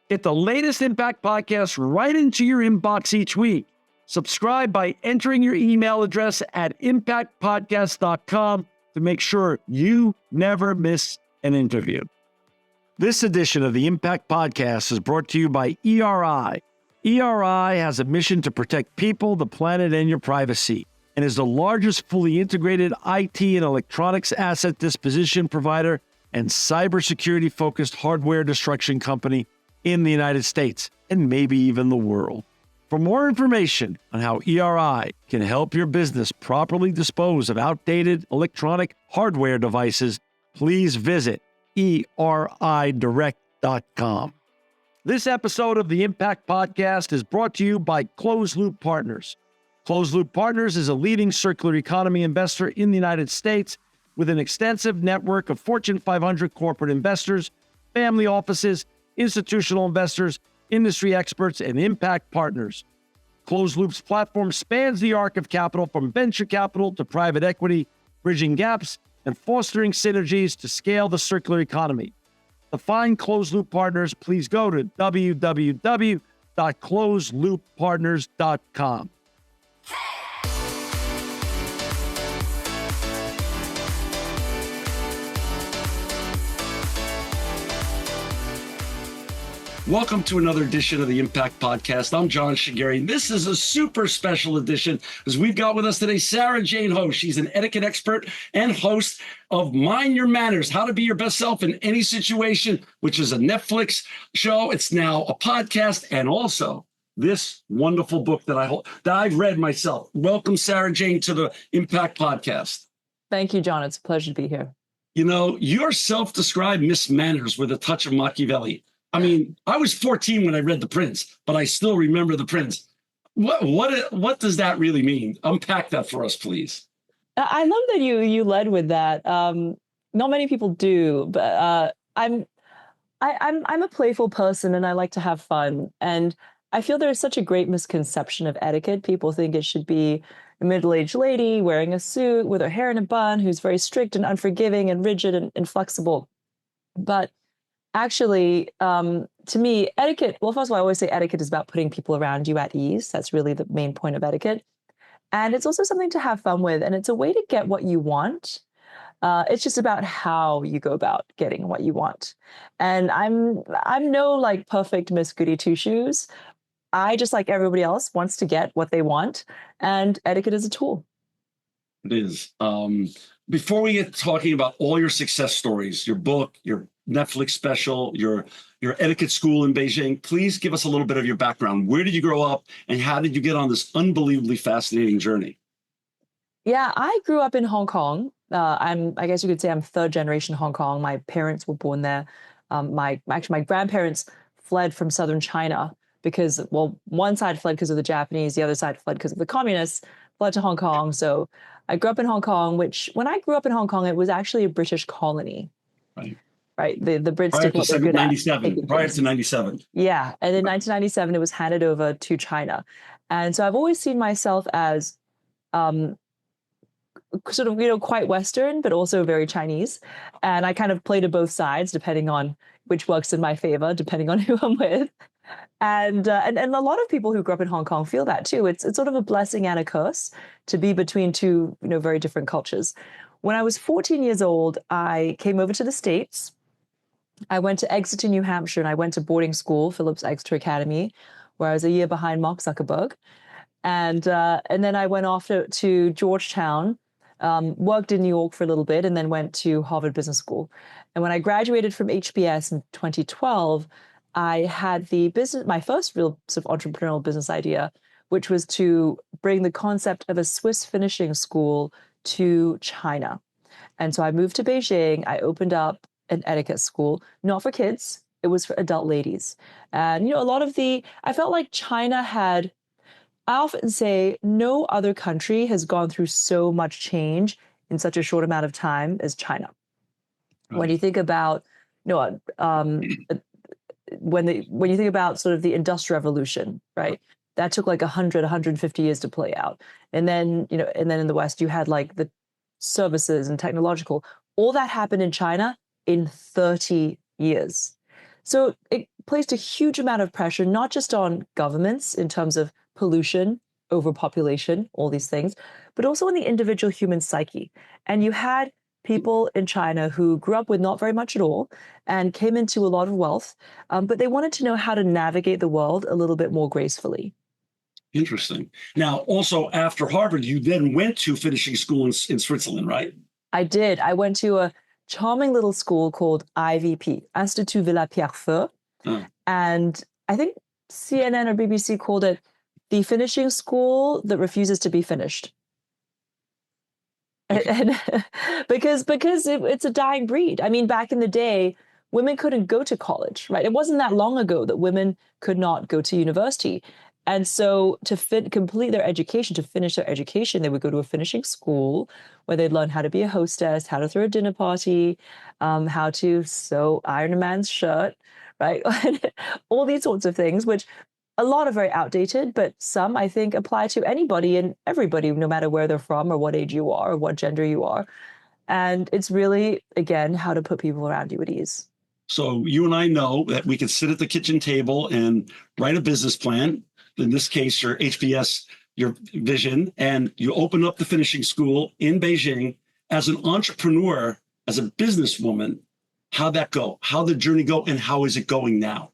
Get the latest Impact podcast right into your inbox each week. Subscribe by entering your email address at impactpodcast.com to make sure you never miss an interview. This edition of the Impact Podcast is brought to you by ERI. ERI has a mission to protect people, the planet, and your privacy, and is the largest fully integrated IT and electronics asset disposition provider and cybersecurity-focused hardware destruction company in the United States, and maybe even the world. For more information on how ERI can help your business properly dispose of outdated electronic hardware devices, please visit eridirect.com. This episode of the Impact Podcast is brought to you by Closed Loop Partners. Closed Loop Partners is a leading circular economy investor in the United States with an extensive network of Fortune 500 corporate investors, family offices, institutional investors, industry experts, and impact partners. Closed Loop's platform spans the arc of capital from venture capital to private equity, bridging gaps and fostering synergies to scale the circular economy. To find Closed Loop Partners, please go to www.closedlooppartners.com. Welcome to another edition of the Impact Podcast. I'm John Shigeri. This is a super special edition as we've got with us today Sara Jane Ho. She's an etiquette expert and host of Mind Your Manners, How to Be Your Best Self in Any Situation, which is a Netflix show. It's now a podcast and also this wonderful book that I've read myself. Welcome, Sara Jane, to the Impact Podcast. Thank you, John. It's a pleasure to be here. You know, you're self-described Miss Manners with a touch of Machiavelli. I mean, I was 14 when I read The Prince, but I still remember The Prince. What does that really mean? Unpack that for us, please. I love that you led with that. Not many people do, but I'm a playful person and I like to have fun. And I feel there is such a great misconception of etiquette. People think it should be a middle-aged lady wearing a suit with her hair in a bun who's very strict and unforgiving and rigid and inflexible. But actually, to me, etiquette, well, first of all, I always say etiquette is about putting people around you at ease. That's really the main point of etiquette. And it's also something to have fun with. And it's a way to get what you want. It's just about how you go about getting what you want. And I'm no like perfect Miss Goody Two-Shoes. I, just like everybody else, wants to get what they want. And etiquette is a tool. It is. Before we get talking about all your success stories, your book, your Netflix special, your etiquette school in Beijing, please give us a little bit of your background. Where did you grow up and how did you get on this unbelievably fascinating journey? Yeah, I grew up in Hong Kong. I guess you could say I'm third generation Hong Kong. My parents were born there. My grandparents fled from southern China because, well, one side fled because of the Japanese, the other side fled because of the communists, fled to Hong Kong. So I grew up in Hong Kong, which when I grew up in Hong Kong, it was actually a British colony. Right. The Brits prior did what to they're good 97. at. Prior to 97. Yeah. And in 1997, it was handed over to China. And so I've always seen myself as sort of, quite Western, but also very Chinese. And I kind of play to both sides, depending on which works in my favor, depending on who I'm with. And a lot of people who grew up in Hong Kong feel that too. It's sort of a blessing and a curse to be between two, very different cultures. When I was 14 years old, I came over to the States. I went to Exeter, New Hampshire, and I went to boarding school, Phillips Exeter Academy, where I was a year behind Mark Zuckerberg. And then I went off to Georgetown, worked in New York for a little bit, and then went to Harvard Business School. And when I graduated from HBS in 2012, I had my first real sort of entrepreneurial business idea, which was to bring the concept of a Swiss finishing school to China. And so I moved to Beijing. I opened up an etiquette school, not for kids. It was for adult ladies. And, I felt like China had, I often say no other country has gone through so much change in such a short amount of time as China. Right. When you think about, when you think about sort of the Industrial Revolution, right? That took like 150 years to play out. And then, in the West, you had like the services and technological, all that happened in China in 30 years. So placed a huge amount of pressure, not just on governments in terms of pollution, overpopulation, all these things, but also on the individual human psyche. And you had people in China who grew up with not very much at all and came into a lot of wealth, but they wanted to know how to navigate the world a little bit more gracefully. Interesting. Now, also after Harvard, you then went to finishing school in Switzerland, right? I did. I went to a charming little school called IVP, Institut Villa Pierrefeu. Oh, And I think CNN or BBC called it the finishing school that refuses to be finished. okay. And because it's a dying breed. I mean, back in the day, women couldn't go to college, right? It wasn't that long ago that women could not go to university. And so to complete their education, to finish their education, they would go to a finishing school where they'd learn how to be a hostess, how to throw a dinner party, how to sew, iron a man's shirt, right? All these sorts of things, which a lot are very outdated, but some I think apply to anybody and everybody, no matter where they're from or what age you are or what gender you are. And it's really, again, how to put people around you at ease. So you and I know that we can sit at the kitchen table and write a business plan. In this case, your HBS, your vision, and you open up the finishing school in Beijing. As an entrepreneur, as a businesswoman, how'd that go? How'd the journey go, and how is it going now?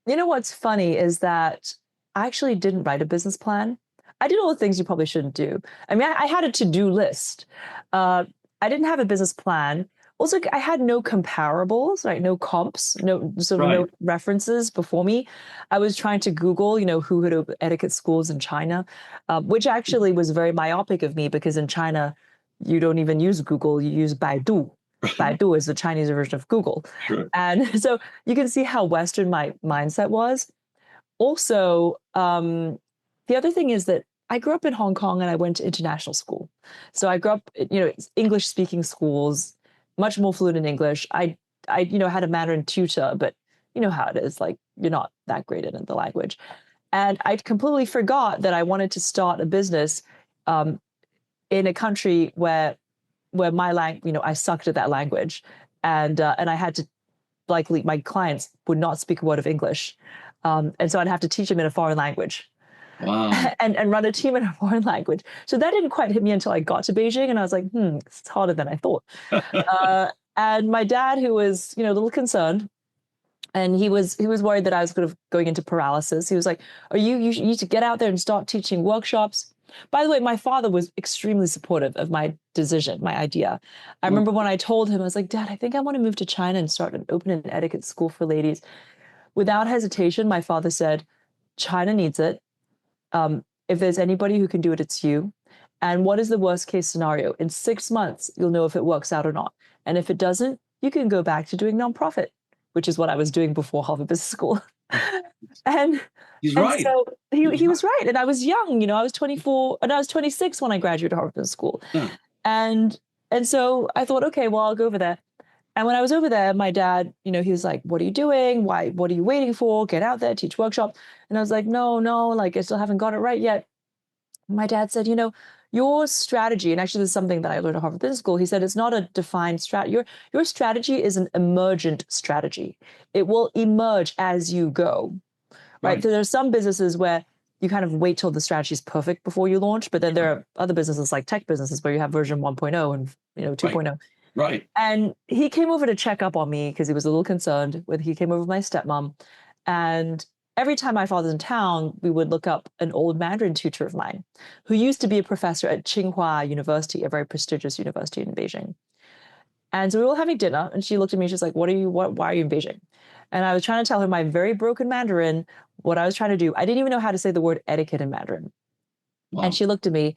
You know what's funny is that I actually didn't write a business plan. I did all the things you probably shouldn't do. I mean, I had a to-do list. I didn't have a business plan. Also, I had no comparables, right? No comps, no sort of Right. no references before me. I was trying to Google, who had opened etiquette schools in China, which actually was very myopic of me because in China, you don't even use Google, you use Baidu. Baidu is the Chinese version of Google. Sure. And so you can see how Western my mindset was. Also, the other thing is that I grew up in Hong Kong and I went to international school. So I grew up, English speaking schools, much more fluent in English. I had a Mandarin tutor, but you know how it is, like you're not that great in the language. And I completely forgot that I wanted to start a business in a country where my language, I sucked at that language, and I had to likely my clients would not speak a word of English, and so I'd have to teach them in a foreign language. Wow. And run a team in a foreign language. So that didn't quite hit me until I got to Beijing, and I was like, it's harder than I thought. And my dad, who was, a little concerned, and he was worried that I was going into paralysis. He was like, you need to get out there and start teaching workshops. By the way, my father was extremely supportive of my decision, my idea. I remember when I told him, I was like, Dad, I think I want to move to China and open an etiquette school for ladies. Without hesitation, my father said, China needs it. If there's anybody who can do it, it's you. And what is the worst case scenario? In 6 months, you'll know if it works out or not. And if it doesn't, you can go back to doing nonprofit, which is what I was doing before Harvard Business School. and He's and right. so he was right. And I was young, I was 24 and I was 26 when I graduated Harvard Business School. Yeah. And so I thought, okay, well, I'll go over there. And when I was over there, my dad, he was like, what are you doing? What are you waiting for? Get out there, teach workshops. And I was like, no, like I still haven't got it right yet. My dad said, your strategy, and actually this is something that I learned at Harvard Business School. He said, it's not a defined strategy. Your strategy is an emergent strategy. It will emerge as you go, right? So there's some businesses where you kind of wait till the strategy is perfect before you launch. But then there are other businesses like tech businesses where you have version 1.0 and, 2.0. Right. And he came over to check up on me because he was a little concerned. He came over with my stepmom. And every time my father's in town, we would look up an old Mandarin tutor of mine who used to be a professor at Tsinghua University, a very prestigious university in Beijing. And so we were all having dinner and she looked at me, she's like, why are you in Beijing? And I was trying to tell her my very broken Mandarin, what I was trying to do. I didn't even know how to say the word etiquette in Mandarin. Wow. And she looked at me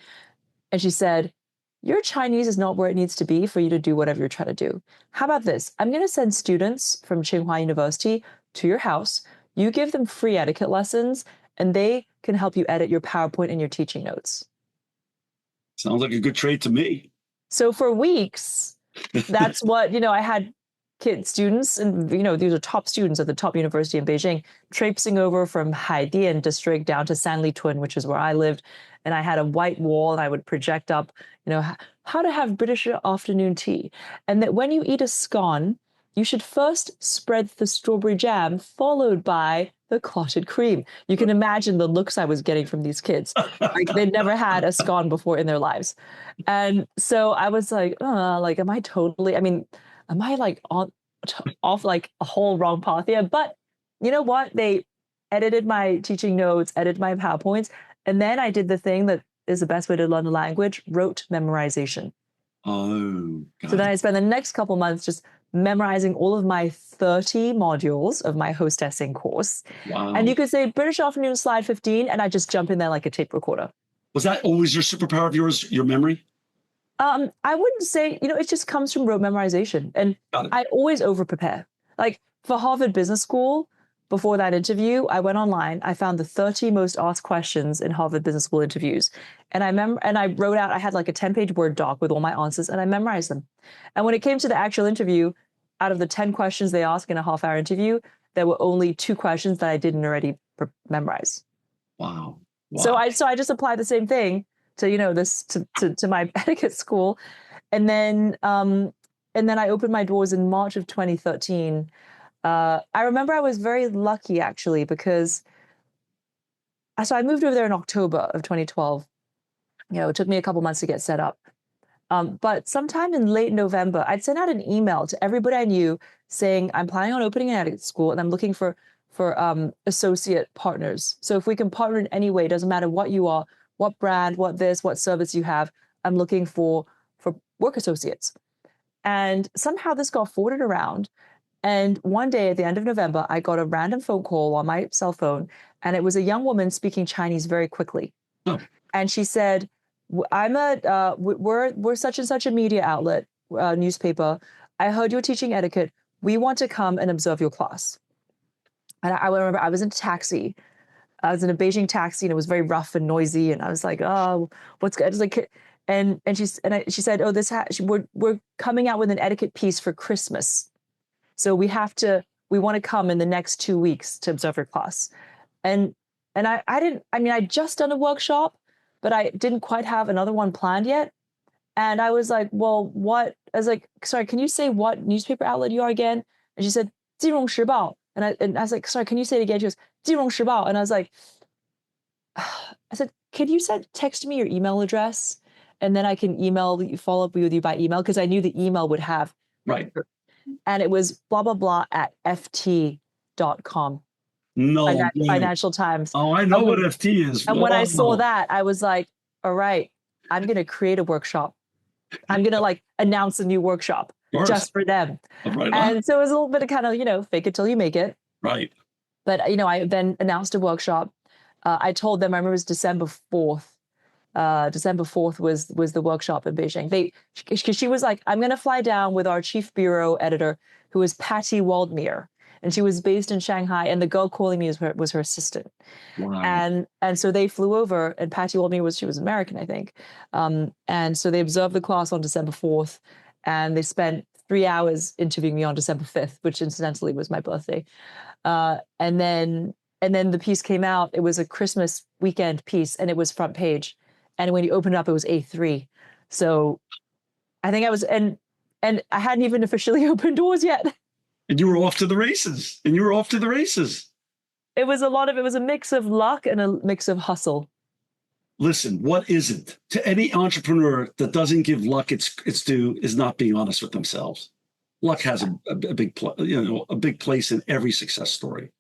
and she said, your Chinese is not where it needs to be for you to do whatever you're trying to do. How about this? I'm going to send students from Tsinghua University to your house. You give them free etiquette lessons, and they can help you edit your PowerPoint and your teaching notes. Sounds like a good trade to me. So for weeks, that's what, I had students, and, these are top students at the top university in Beijing, traipsing over from Haidian district down to Sanlitun, which is where I lived. And I had a white wall and I would project up, how to have British afternoon tea. And that when you eat a scone, you should first spread the strawberry jam, followed by the clotted cream. You can imagine the looks I was getting from these kids. Like they'd never had a scone before in their lives. And so I was like, like, am I totally, I mean, am I like off like a whole wrong path here? But you know what? They edited my teaching notes, edited my PowerPoints, and then I did the thing that is the best way to learn a language, rote memorization. Oh, So then I spent the next couple months just memorizing all of my 30 modules of my hostessing course. wow. And you could say British afternoon slide 15, and I just jump in there like a tape recorder. Was that always your superpower of yours, your memory? I wouldn't say, it just comes from rote memorization. And I always over prepare. Like for Harvard Business School, before that interview, I went online, I found the 30 most asked questions in Harvard Business School interviews. And I wrote out, I had like a 10-page Word doc with all my answers, and I memorized them. And when it came to the actual interview, out of the 10 questions they ask in a half-hour interview, there were only 2 questions that I didn't already memorize. Wow. So I just applied the same thing to, this to my etiquette school. And then I opened my doors in March of 2013. I remember I was very lucky actually, because I moved over there in October of 2012. It took me a couple months to get set up. But sometime in late November, I'd sent out an email to everybody I knew saying, I'm planning on opening an etiquette school and I'm looking for associate partners. So if we can partner in any way, doesn't matter what you are, what brand, what service you have, I'm looking for work associates. And somehow this got forwarded around. And one day at the end of November, I got a random phone call on my cell phone, and it was a young woman speaking Chinese very quickly. Oh. And she said, we're such and such a media outlet, newspaper. I heard you're teaching etiquette. We want to come and observe your class. And I remember I was in a taxi. I was in a Beijing taxi, and it was very rough and noisy. And I was like, oh, what's good? It's like, and she said, oh, we're coming out with an etiquette piece for Christmas. So we want to come in the next 2 weeks to observe your class. And I just done a workshop, but I didn't quite have another one planned yet. And I was like, well, what? I was like, sorry, can you say what newspaper outlet you are again? And she said, 金融时报. And I was like, sorry, can you say it again? She goes, 金融时报. And I was like, I said, can you text me your email address? And then I can follow up with you by email, because I knew the email would have. Right. And it was blah, blah, blah at ft.com. No. Financial Times. Oh, I know what FT is. And when I saw that, I was like, all right, I'm going to create a workshop. I'm going to announce a new workshop just for them. Right. And so it was a little bit of kind of, fake it till you make it. Right. But, I then announced a workshop. I told them, I remember it was December 4th. December 4th was the workshop in Beijing. Because she was like, I'm going to fly down with our chief bureau editor, who is Patty Waldmere. And she was based in Shanghai, and the girl calling me was her assistant. Wow. And so they flew over, and Patty Waldmere she was American, I think. And so they observed the class on December 4th, and they spent 3 hours interviewing me on December 5th, which incidentally was my birthday. And then the piece came out. It was a Christmas weekend piece, and it was front page. And when you opened it up, it was A3. So I think I was, and I hadn't even officially opened doors yet. And you were off to the races. It was a mix of luck and a mix of hustle. Listen, what isn't? To any entrepreneur that doesn't give luck its due is not being honest with themselves. Luck has a big place in every success story.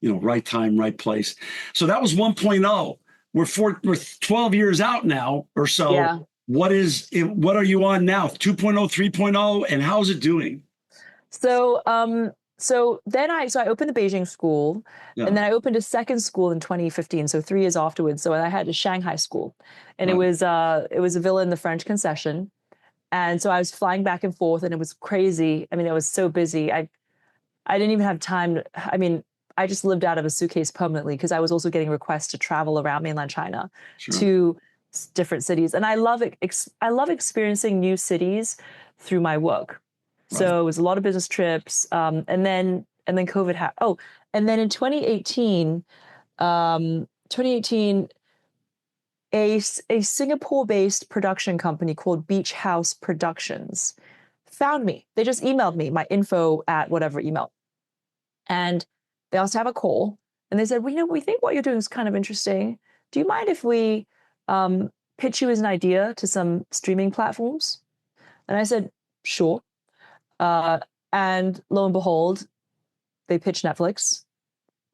Right time, right place. So that was 1.0. We're 12 years out now or so. Yeah. What are you on now? 2.0, 3.0, and how's it doing? So then I opened the Beijing school, and then I opened a second school in 2015. So 3 years afterwards. So I had a Shanghai school, and it was a villa in the French Concession. And so I was flying back and forth, and it was crazy. I mean, I was so busy. I didn't even have time. I just lived out of a suitcase permanently, because I was also getting requests to travel around mainland China to different cities. And I love experiencing new cities through my work. Right. So it was a lot of business trips. And then COVID happened. Oh, and then in 2018, a Singapore-based production company called Beach House Productions found me. They just emailed me my info at whatever email. And they asked to have a call. And they said, well, we think what you're doing is kind of interesting. Do you mind if we pitch you as an idea to some streaming platforms? And I said, sure. And lo and behold, they pitched Netflix.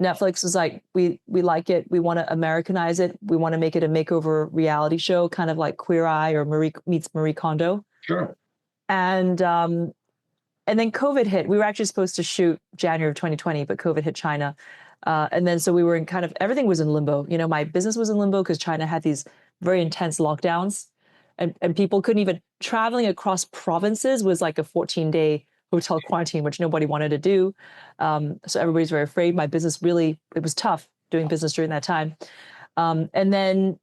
Netflix was like, we like it. We want to Americanize it. We want to make it a makeover reality show, kind of like Queer Eye or Marie meets Marie Kondo. Sure. And then COVID hit. We were actually supposed to shoot January of 2020, but COVID hit China. And then so we were in kind of, everything was in limbo. My business was in limbo because China had these very intense lockdowns, and people couldn't even, traveling across provinces was like a 14-day hotel quarantine, which nobody wanted to do. So everybody's very afraid. My business really, it was tough doing business during that time. And then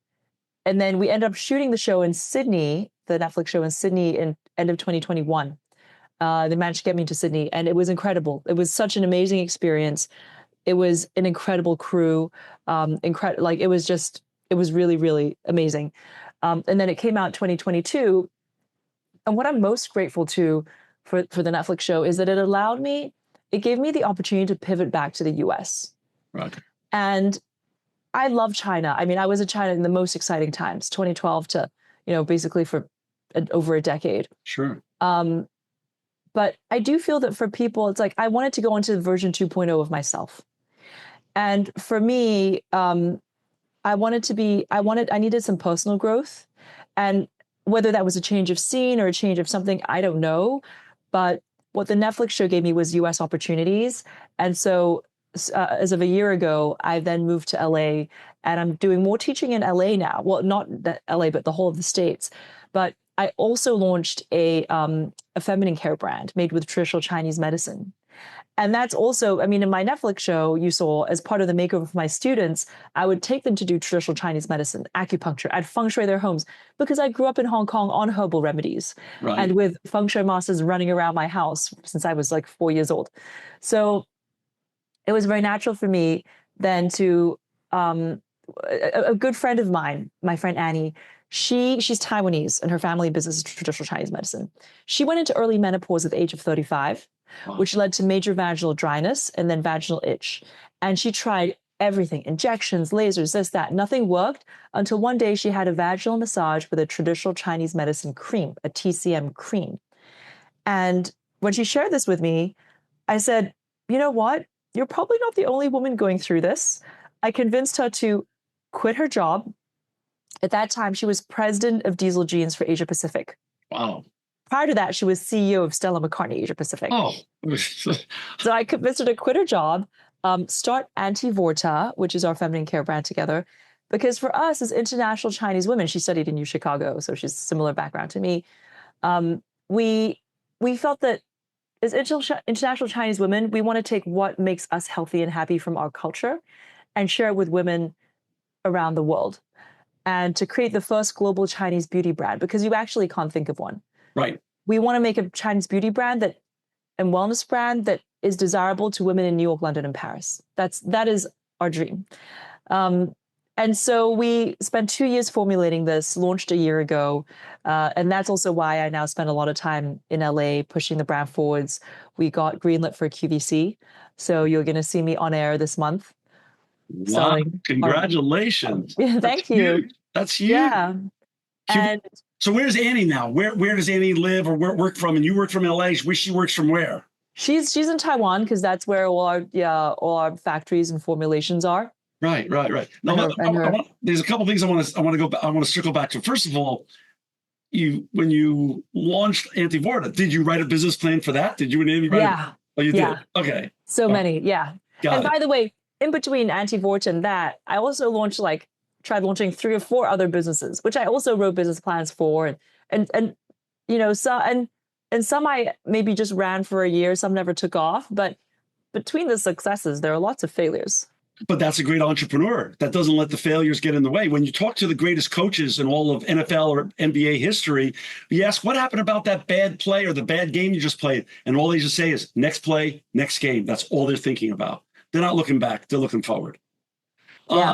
we ended up shooting the show in Sydney, the Netflix show in Sydney in end of 2021. They managed to get me to Sydney, and it was incredible. It was such an amazing experience. It was an incredible crew. It was really, really amazing. And then it came out 2022. And what I'm most grateful to for the Netflix show is that it gave me the opportunity to pivot back to the US. Right. And I love China. I mean, I was in China in the most exciting times, 2012 to, basically for over a decade. Sure. But I do feel that for people, it's like I wanted to go into version 2.0 of myself. And for me, I needed some personal growth. And whether that was a change of scene or a change of something, I don't know. But what the Netflix show gave me was US opportunities. And so as of a year ago, I then moved to LA, and I'm doing more teaching in LA now. Well, not LA, but the whole of the States. But I also launched a feminine care brand made with traditional Chinese medicine. And that's also, I mean, in my Netflix show, you saw as part of the makeover for my students, I would take them to do traditional Chinese medicine, acupuncture. I'd feng shui their homes because I grew up in Hong Kong on herbal remedies, Right. and with feng shui masters running around my house since I was like 4 years old. So it was very natural for me then to, a good friend of mine, my friend Annie, she's Taiwanese, and her family business is traditional Chinese medicine. She went into early menopause at the age of 35, Wow. which led to major vaginal dryness and then vaginal itch. And she tried everything, injections, lasers, this, that. Nothing worked until one day she had a vaginal massage with a traditional Chinese medicine cream, a TCM cream. And when she shared this with me, I said, you know what? You're probably not the only woman going through this. I convinced her to quit her job. At that time, she was president of Diesel Jeans for Asia Pacific. Wow. Prior to that, she was CEO of Stella McCartney Asia Pacific. Oh. So I convinced her to quit her job, start Anti-Vorta, which is our feminine care brand together. Because for us as international Chinese women, she studied in Chicago, so she's a similar background to me. We felt that as international Chinese women, we want to take what makes us healthy and happy from our culture and share it with women around the world, and to create the first global Chinese beauty brand, because you actually can't think of one. Right. We want to make a Chinese beauty brand and wellness brand that is desirable to women in New York, London, and Paris. That is our dream. And so we spent 2 years formulating this, launched a year ago. And that's also why I now spend a lot of time in LA pushing the brand forwards. We got greenlit for QVC. So you're going to see me on air this month. Wow. Congratulations. Thank you. Huge. That's huge. Yeah. And so where's Annie now? Where does Annie live or work from? And you work from LA. She works from where? She's in Taiwan, because that's where all our factories and formulations are. Right. Now, there's a couple things I want to circle back to. First of all, when you launched Anti-Vorta, did you write a business plan for that? Did you and Annie write? Yeah. Oh, you did. Okay. So many. Yeah. Got By the way, in between Anti-Vorta and that, I also tried launching 3 or 4 other businesses, which I also wrote business plans for, and some I maybe just ran for a year, some never took off. But between the successes, there are lots of failures. But that's a great entrepreneur that doesn't let the failures get in the way. When you talk to the greatest coaches in all of NFL or NBA history, you ask, what happened about that bad play or the bad game you just played? And all they just say is next play, next game. That's all they're thinking about. They're not looking back. They're looking forward. Yeah.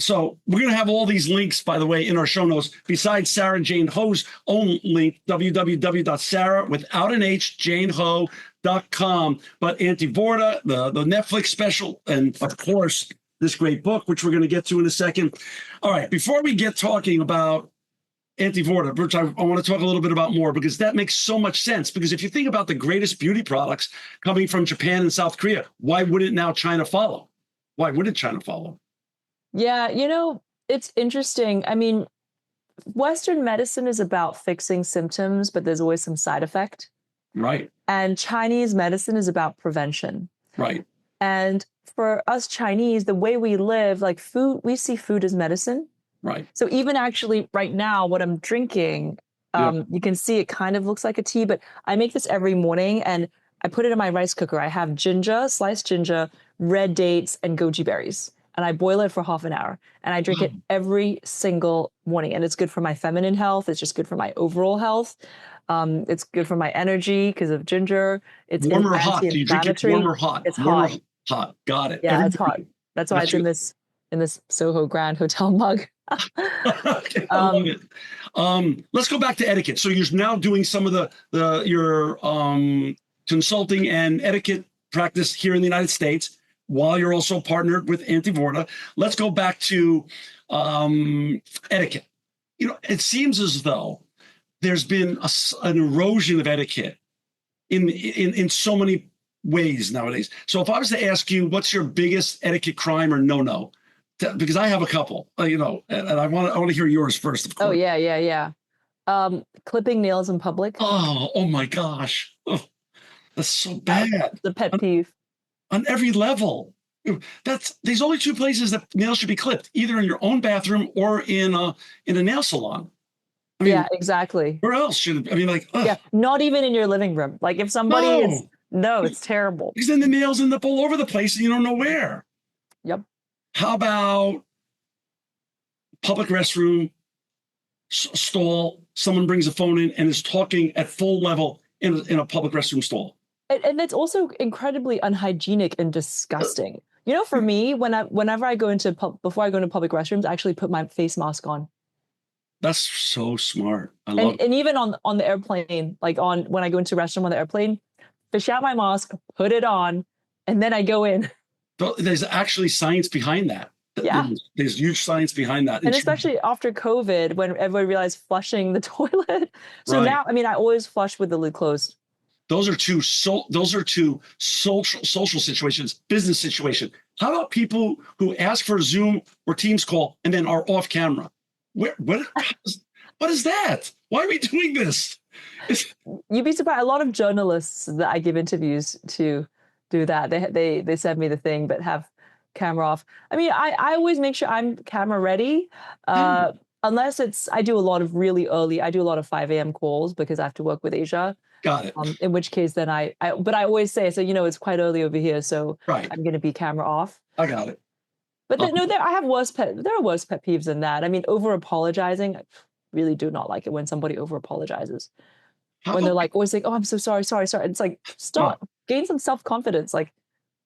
So we're going to have all these links, by the way, in our show notes, besides Sarah Jane Ho's own link, www.sarah, without an H, janeho.com. But Antivorta, the Netflix special, and of course, this great book, which we're going to get to in a second. All right, before we get talking about Antivorta, which I want to talk a little bit about more, because that makes so much sense. Because if you think about the greatest beauty products coming from Japan and South Korea, why wouldn't now China follow? Why wouldn't China follow? Yeah, it's interesting. I mean, Western medicine is about fixing symptoms, but there's always some side effect. Right. And Chinese medicine is about prevention. Right. And for us Chinese, the way we live, like food, we see food as medicine. Right. So even actually right now, what I'm drinking, you can see it kind of looks like a tea, but I make this every morning and I put it in my rice cooker. I have ginger, sliced ginger, red dates, and goji berries. And I boil it for half an hour. And I drink it every single morning. And it's good for my feminine health. It's just good for my overall health. It's good for my energy because of ginger. It's warm or hot? Do you drink it warm or hot? It's warm hot. Or hot. Got it. Yeah, it's hot. That's why it's in this Soho Grand Hotel mug. Okay, I love it. Let's go back to etiquette. So you're now doing some of your consulting and etiquette practice here in the United States, while you're also partnered with Antivorta. Let's go back to etiquette. It seems as though there's been an erosion of etiquette in so many ways nowadays. So if I was to ask you, what's your biggest etiquette crime or no? Because I have a couple, and I want to hear yours first, of course. Oh, yeah. Clipping nails in public. Oh my gosh. Oh, that's so bad. The pet peeve. On every level. There's only two places that nails should be clipped, either in your own bathroom or in a nail salon. I mean, yeah, exactly. Where else should it? I mean, like, ugh. Yeah, not even in your living room. Like if somebody is, it's terrible. Because then the nails end up all over the place and you don't know where. Yep. How about public restroom stall? Someone brings a phone in and is talking at full level in a public restroom stall. And it's also incredibly unhygienic and disgusting. For me, whenever I go into before I go into public restrooms, I actually put my face mask on. That's so smart. I love it. And even on the airplane, like when I go into the restroom on the airplane, fish out my mask, put it on, and then I go in. There's actually science behind that. Yeah. There's huge science behind that. And especially after COVID, when everybody realized flushing the toilet. So Right. now, I always flush with the lid closed. Those are two social situations, business situation. How about people who ask for a Zoom or Teams call and then are off camera? What is that? Why are we doing this? You'd be surprised. A lot of journalists that I give interviews to do that. They send me the thing, but have camera off. I always make sure I'm camera ready. Unless I do a lot of really early, I do a lot of 5 a.m. calls because I have to work with Asia. Got it. In which case then but I always say, it's quite early over here, so right. I'm going to be camera off. I got it. But there are worse pet peeves than that. Over apologizing, I really do not like it when somebody over apologizes. When they're like, always like, oh, I'm so sorry. It's like, stop, gain some self-confidence. Like,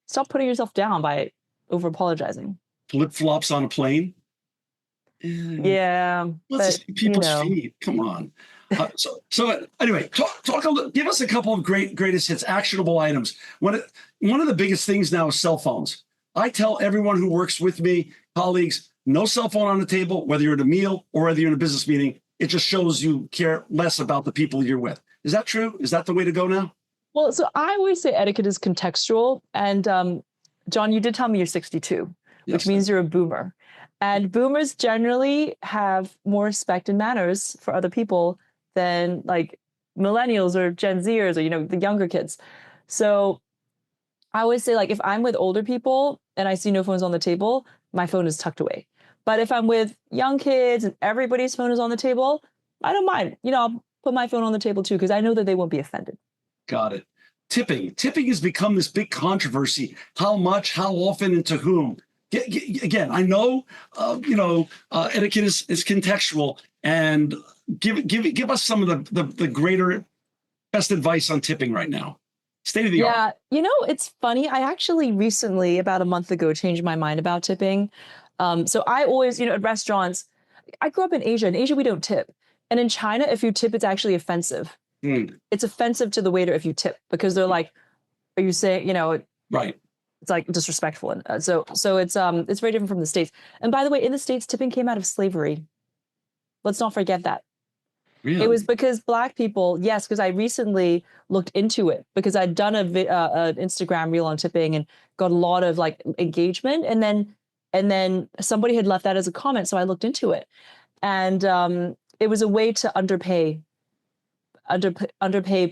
stop putting yourself down by over apologizing. Flip-flops on a plane. Yeah. Let's see people's feet. Come on. So anyway, give us a couple of greatest hits, actionable items. One of the biggest things now is cell phones. I tell everyone who works with me, colleagues, no cell phone on the table, whether you're at a meal or whether you're in a business meeting. It just shows you care less about the people you're with. Is that true? Is that the way to go now? Well, so I always say etiquette is contextual. And John, you did tell me you're 62, which means you're a boomer. And boomers generally have more respect and manners for other people than like millennials or Gen Zers or, the younger kids. So I always say, like, if I'm with older people and I see no phones on the table, my phone is tucked away. But if I'm with young kids and everybody's phone is on the table, I don't mind. I'll put my phone on the table too, because I know that they won't be offended. Got it. Tipping has become this big controversy. How much, how often, and to whom? Again, I know, etiquette is contextual, and give us some of the greater, best advice on tipping right now. State of the art. Yeah, it's funny. I actually recently, about a month ago, changed my mind about tipping. So I always, at restaurants, I grew up in Asia. In Asia, we don't tip. And in China, if you tip, it's actually offensive. It's offensive to the waiter if you tip, because they're like, are you saying, Right. it's like disrespectful. And so it's very different from the States. And by the way, in the States, tipping came out of slavery. Let's not forget that. Really? It was because Black people, yes, because I recently looked into it, because I'd done an Instagram reel on tipping and got a lot of like engagement, and then somebody had left that as a comment, so I looked into it, and it was a way to underpay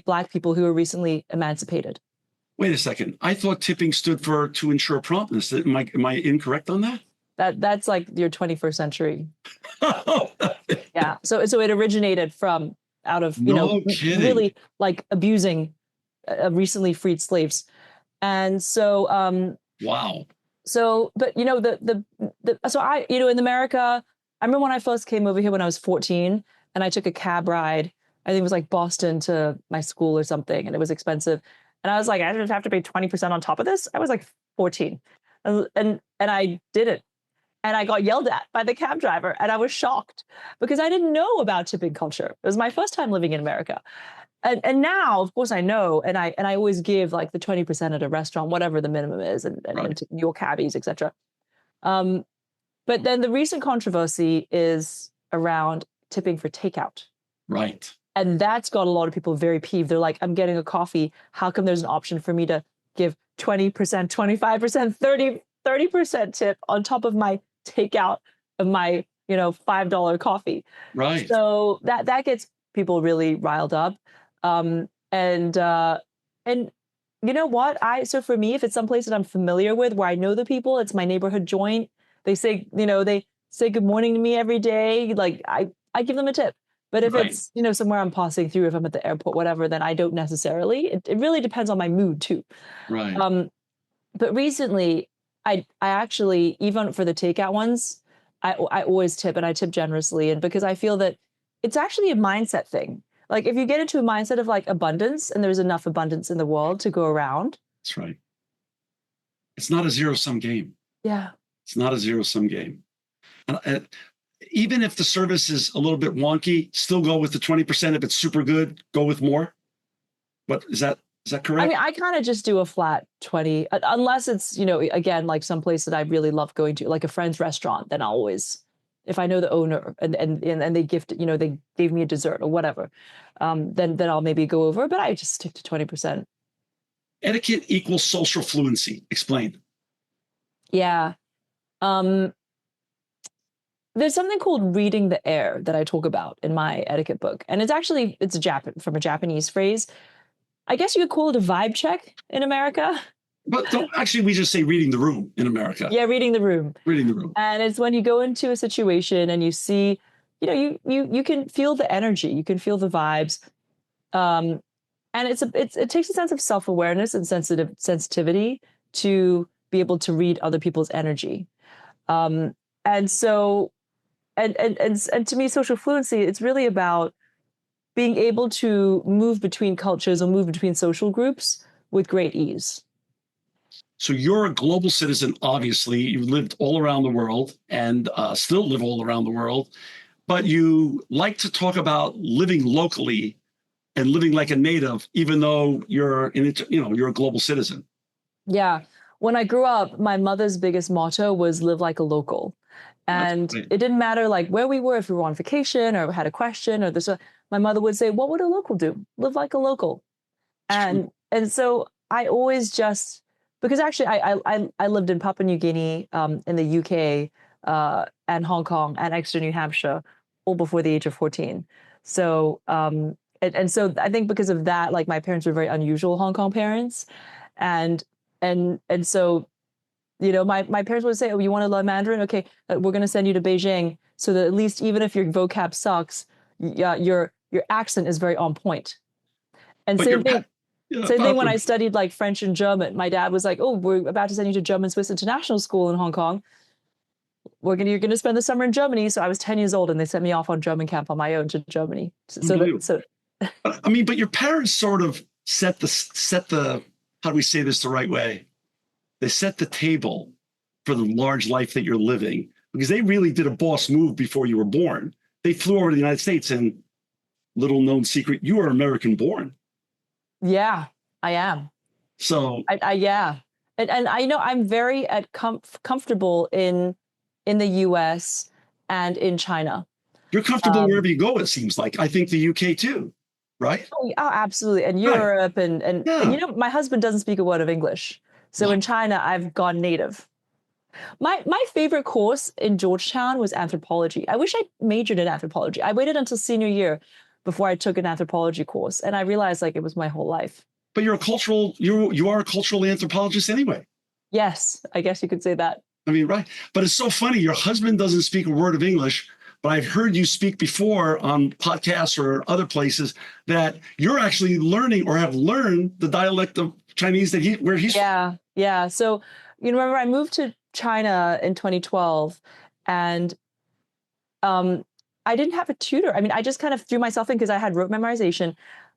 Black people who were recently emancipated. Wait a second. I thought tipping stood for to ensure promptness. Am I incorrect on that? That's like your 21st century. Yeah. So it originated from out of, No kidding. really like abusing recently freed slaves. And so Wow. so, but so I, in America, I remember when I first came over here when I was 14, and I took a cab ride. I think it was like Boston to my school or something, and it was expensive. And I was like, I didn't have to pay 20% on top of this. I was like 14, and I did it. And I got yelled at by the cab driver, and I was shocked because I didn't know about tipping culture. It was my first time living in America. And now, of course, I know, and I always give like the 20% at a restaurant, whatever the minimum is, and Right. to your cabbies, etc. But then the recent controversy is around tipping for takeout. Right. And that's got a lot of people very peeved. They're like, I'm getting a coffee. How come there's an option for me to give 20%, 25%, 30% tip on top of my takeout of my, $5 coffee? Right. So that gets people really riled up. And you know what? So for me, if it's someplace that I'm familiar with, where I know the people, it's my neighborhood joint. They say, they say good morning to me every day. Like I give them a tip. But if Right. it's, somewhere I'm passing through, if I'm at the airport, whatever, then I don't necessarily. It really depends on my mood too. Right. But recently, I actually, even for the takeout ones, I always tip, and I tip generously. And because I feel that it's actually a mindset thing. Like if you get into a mindset of like abundance, and there's enough abundance in the world to go around. That's right. It's not a zero-sum game. Yeah. It's not a zero-sum game. And even if the service is a little bit wonky, still go with the 20%. If it's super good, go with more. But is that correct? I mean, I kind of just do a flat 20, unless it's, again, like some place that I really love going to, like a friend's restaurant, then I'll always, if I know the owner and they they gave me a dessert or whatever, then I'll maybe go over, but I just stick to 20%. Etiquette equals social fluency. Explain. Yeah. There's something called reading the air that I talk about in my etiquette book. And it's from a Japanese phrase. I guess you could call it a vibe check in America. But actually, we just say reading the room in America. Yeah, reading the room. Reading the room. And it's when you go into a situation and you see, you can feel the energy, you can feel the vibes. And it takes a sense of self-awareness and sensitivity to be able to read other people's energy. And so, and to me, social fluency, it's really about being able to move between cultures or move between social groups with great ease. So you're a global citizen, obviously. You've lived all around the world and still live all around the world. But you like to talk about living locally and living like a native, even though you're a global citizen. Yeah. When I grew up, my mother's biggest motto was live like a local. And it didn't matter like where we were, if we were on vacation or had a question or this. My mother would say, what would a local do? Live like a local. And so I always just, because actually I lived in Papua New Guinea, in the UK, and Hong Kong and Exeter, New Hampshire, all before the age of 14. So, and so I think because of that, like my parents were very unusual Hong Kong parents. And so, my parents would say, oh, you want to learn Mandarin? Okay, we're going to send you to Beijing so that at least even if your vocab sucks, your accent is very on point. And same thing when I studied like French and German. My dad was like, oh, we're about to send you to German Swiss International School in Hong Kong. You're going to spend the summer in Germany. So I was 10 years old and they sent me off on German camp on my own to Germany. I mean, but your parents sort of set the, how do we say this the right way? They set the table for the large life that you're living because they really did a boss move before you were born. They flew over to the United States, and little known secret, you are American born. Yeah, I am. So Yeah. And I know I'm very comfortable in the US and in China. you're comfortable wherever you go, it seems like. I think the UK too, right? Oh, absolutely. And Right. Europe and Yeah. my husband doesn't speak a word of English. So in China, I've gone native. My favorite course in Georgetown was anthropology. I wish I majored in anthropology. I waited until senior year before I took an anthropology course, and I realized like it was my whole life. But you are a cultural anthropologist anyway. Yes, I guess you could say that. I mean, right. But it's so funny. Your husband doesn't speak a word of English, but I've heard you speak before on podcasts or other places that you're actually learning or have learned the dialect of Chinese where he's from. Yeah. So, remember I moved to China in 2012 and I didn't have a tutor. I mean, I just kind of threw myself in because I had rote memorization.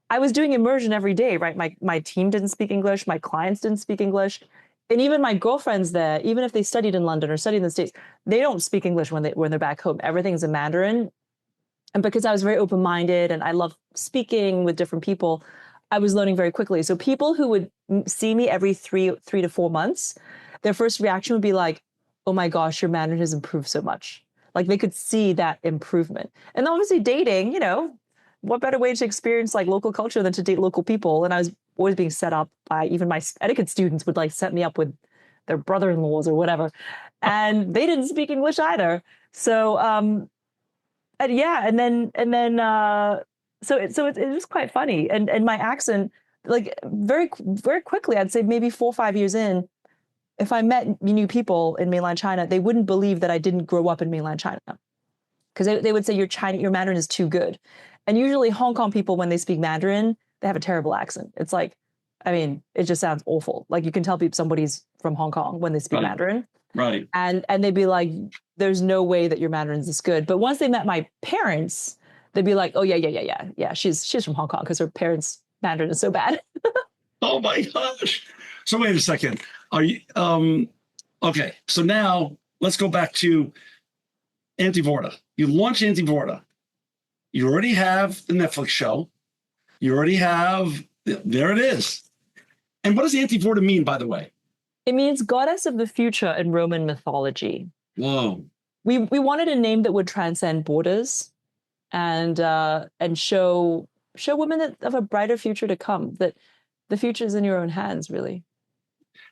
I was doing immersion every day, right? My team didn't speak English, my clients didn't speak English. And even my girlfriends there, even if they studied in London or studied in the States, they don't speak English when they're back home. Everything's in Mandarin. And because I was very open-minded and I love speaking with different people, I was learning very quickly. So people who would see me every three to 4 months, their first reaction would be like, oh my gosh, your Mandarin has improved so much. Like they could see that improvement. And obviously dating, what better way to experience like local culture than to date local people? And I was always being set up by even my etiquette students would like set me up with their brother-in-laws or whatever. And they didn't speak English either. So, and yeah, so it was quite funny. And my accent, like very, very quickly, I'd say maybe 4 or 5 years in, if I met new people in mainland China, they wouldn't believe that I didn't grow up in mainland China. Because they would say your Mandarin is too good. And usually Hong Kong people, when they speak Mandarin, they have a terrible accent. It's like, I mean, it just sounds awful. Like you can tell people somebody's from Hong Kong when they speak Mandarin. Right. And they'd be like, there's no way that your Mandarin's this good. But once they met my parents, they'd be like, oh yeah. She's from Hong Kong because her parents' Mandarin is so bad. Oh my gosh. So wait a second. Are you okay? So now let's go back to Antivorta. You launch Antivorta. You already have the Netflix show. You already have there it is. And what does Antivorta mean, by the way? It means goddess of the future in Roman mythology. Whoa. We wanted a name that would transcend borders and show women that of a brighter future to come, that the future is in your own hands, really.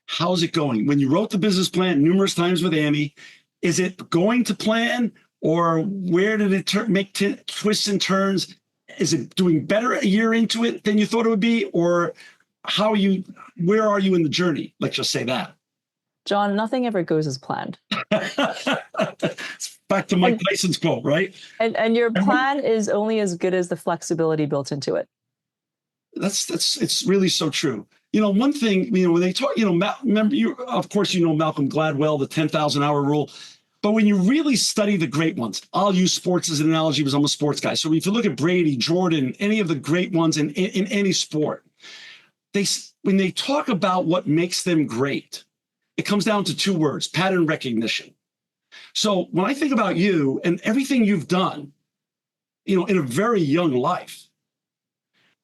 How's it going? When you wrote the business plan numerous times with Amy, is it going to plan, or where did it make twists and turns? Is it doing better a year into it than you thought it would be, or where are you in the journey? Let's just say that. John, nothing ever goes as planned. It's back to Mike Tyson's quote, right? And your plan is only as good as the flexibility built into it. It's really so true. One thing, when they talk, remember, of course, Malcolm Gladwell, the 10,000 hour rule. But when you really study the great ones, I'll use sports as an analogy because I'm a sports guy. So if you look at Brady, Jordan, any of the great ones in any sport, when they talk about what makes them great, it comes down to 2 words: pattern recognition. So when I think about you and everything you've done, in a very young life,